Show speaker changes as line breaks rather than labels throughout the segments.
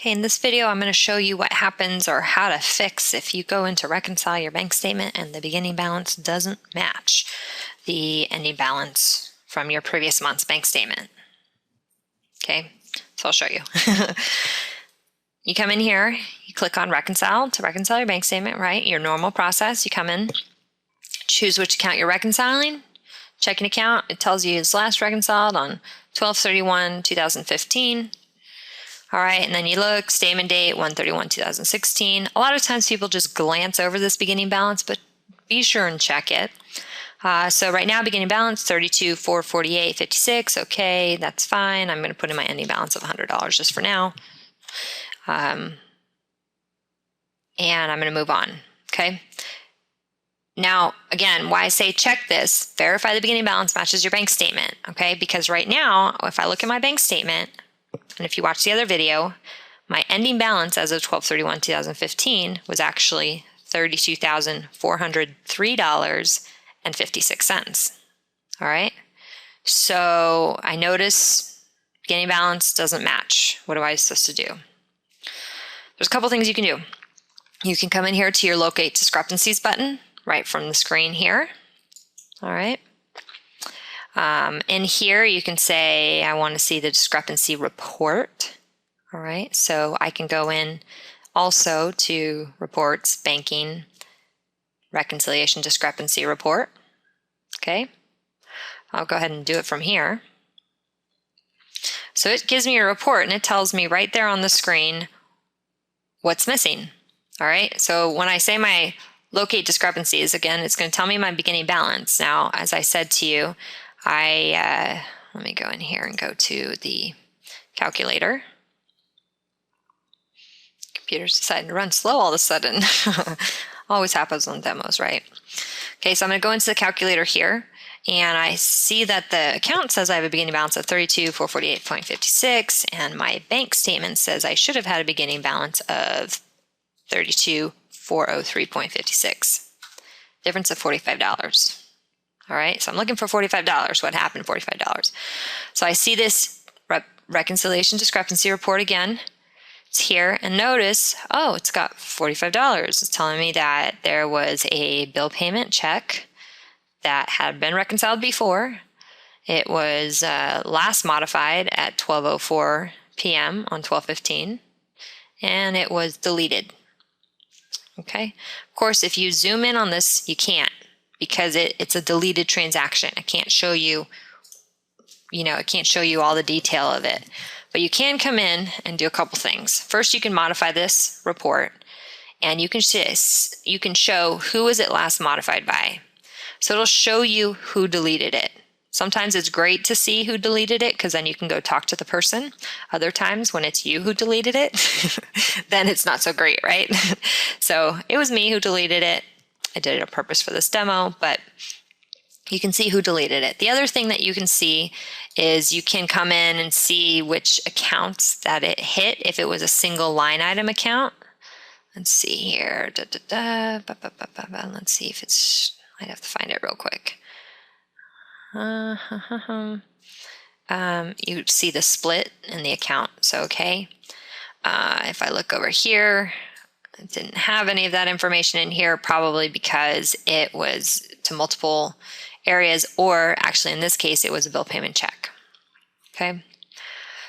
Okay, in this video, I'm going to show you what happens or how to fix if you go into reconcile your bank statement and the beginning balance doesn't match the ending balance from your previous month's bank statement. Okay, so I'll show you. You come in here, you click on reconcile to reconcile your bank statement, right? Your normal process, you come in, choose which account you're reconciling. Checking account, it tells you it's last reconciled on 12/31/2015. All right, and then you look, statement date 1/31/2016. A lot of times people just glance over this beginning balance, but be sure and check it. So right now, beginning balance 32,448.56. Okay, that's fine. I'm going to put in my ending balance of $100 just for now. And I'm going to move on. Okay. Now, again, why I say check this, verify the beginning balance matches your bank statement, okay? Because right now, if I look at my bank statement, and if you watch the other video, my ending balance as of 12/31/2015 was actually $32,403.56, all right? So I notice beginning balance doesn't match. What am I supposed to do? There's a couple things you can do. You can come in here to your Locate Discrepancies button, right from the screen here. All right. In here, you can say, I want to see the discrepancy report. All right. So I can go in also to reports, banking, reconciliation discrepancy report. Okay. I'll go ahead and do it from here. So it gives me a report and it tells me right there on the screen what's missing. All right. So when I say my Locate discrepancies, again, it's going to tell me my beginning balance. Now, as I said to you, let me go in here and go to the calculator. Computer's deciding to run slow all of a sudden. Always happens on demos, right? Okay, so I'm going to go into the calculator here, and I see that the account says I have a beginning balance of 32,448.56, and my bank statement says I should have had a beginning balance of 32,403.56. Difference of $45. All right, so I'm looking for $45. What happened? $45. So I see this reconciliation discrepancy report again. It's here, and notice, oh, it's got $45. It's telling me that there was a bill payment check that had been reconciled before. It was last modified at 12:04 p.m. on 12/15, and it was deleted. Okay. Of course, if you zoom in on this, you can't because it's a deleted transaction. I can't show you, it can't show you all the detail of it. But you can come in and do a couple things. First, you can modify this report and you can show who was it last modified by. So it'll show you who deleted it. Sometimes it's great to see who deleted it because then you can go talk to the person. Other times when it's you who deleted it, then it's not so great, right? So it was me who deleted it. I did it on purpose for this demo, but you can see who deleted it. The other thing that you can see is you can come in and see which accounts that it hit if it was a single line item account. Let's see here. Let's see if it's, I'd have to find it real quick. You see the split in the account. So, okay. If I look over here, I didn't have any of that information in here, probably because it was to multiple areas, or actually in this case, it was a bill payment check. Okay.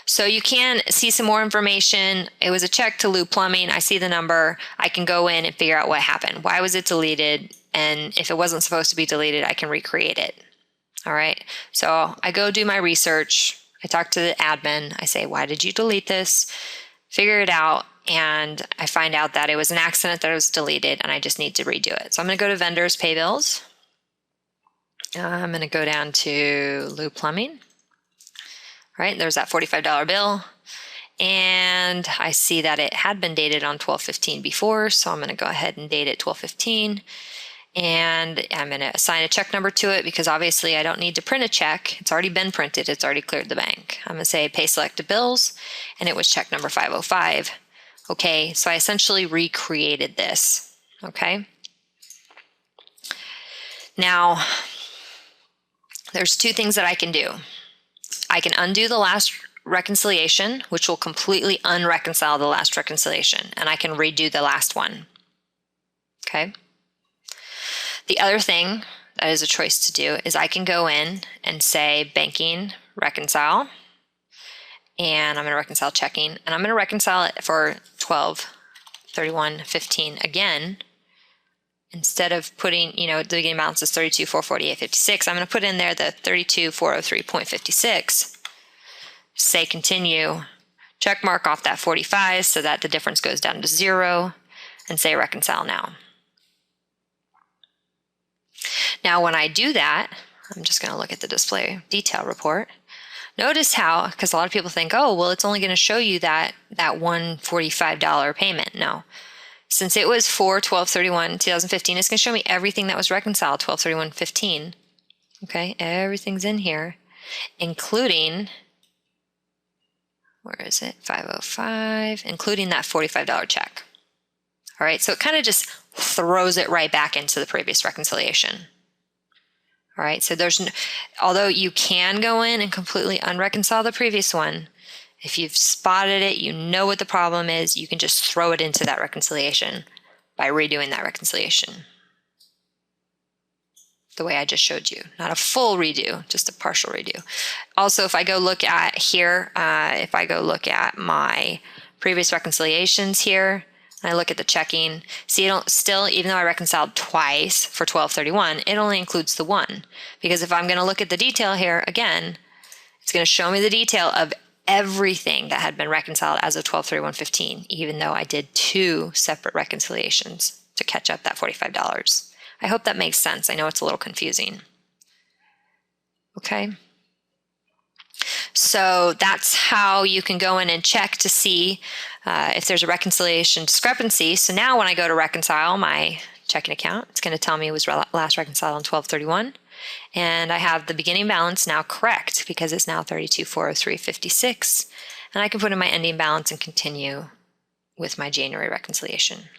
So you can see some more information. It was a check to Lou Plumbing. I see the number. I can go in and figure out what happened. Why was it deleted? And if it wasn't supposed to be deleted, I can recreate it. All right, so I go do my research. I talk to the admin. I say, why did you delete this? Figure it out. And I find out that it was an accident that it was deleted and I just need to redo it. So I'm going to go to vendors, pay bills. I'm going to go down to Lou Plumbing. All right, there's that $45 bill. And I see that it had been dated on 12/15 before. So I'm going to go ahead and date it 12/15. And I'm going to assign a check number to it because obviously I don't need to print a check. It's already been printed. It's already cleared the bank. I'm going to say pay selected bills, and it was check number 505. Okay, so I essentially recreated this. Okay. Now, there's two things that I can do. I can undo the last reconciliation, which will completely unreconcile the last reconciliation, and I can redo the last one. Okay. The other thing that is a choice to do is I can go in and say banking reconcile, and I'm going to reconcile checking, and I'm going to reconcile it for 12/31/15 again. Instead of putting, the beginning balance is 32,448.56, I'm going to put in there the 32,403.56. Say continue, check mark off that 45 so that the difference goes down to 0, and say reconcile now. Now when I do that, I'm just going to look at the display detail report. Notice how, because a lot of people think, oh, well, it's only going to show you that $145 payment. No. Since it was for 12/31/2015, it's going to show me everything that was reconciled 12/31/15. Okay, everything's in here, including, where is it? 505, including that $45 check. All right, so it kind of just throws it right back into the previous reconciliation. All right, so although you can go in and completely unreconcile the previous one, if you've spotted it, you know what the problem is, you can just throw it into that reconciliation by redoing that reconciliation. The way I just showed you. Not a full redo, just a partial redo. Also, if I go look at here, if I go look at my previous reconciliations here, and I look at the checking, see, even though I reconciled twice for 12/31, it only includes the one. Because if I'm going to look at the detail here again, it's going to show me the detail of everything that had been reconciled as of 12/31/15, even though I did 2 separate reconciliations to catch up that $45. I hope that makes sense. I know it's a little confusing. Okay. So that's how you can go in and check to see if there's a reconciliation discrepancy. So now when I go to reconcile my checking account, it's going to tell me it was last reconciled on 12/31. And I have the beginning balance now correct because it's now 32,403.56. And I can put in my ending balance and continue with my January reconciliation.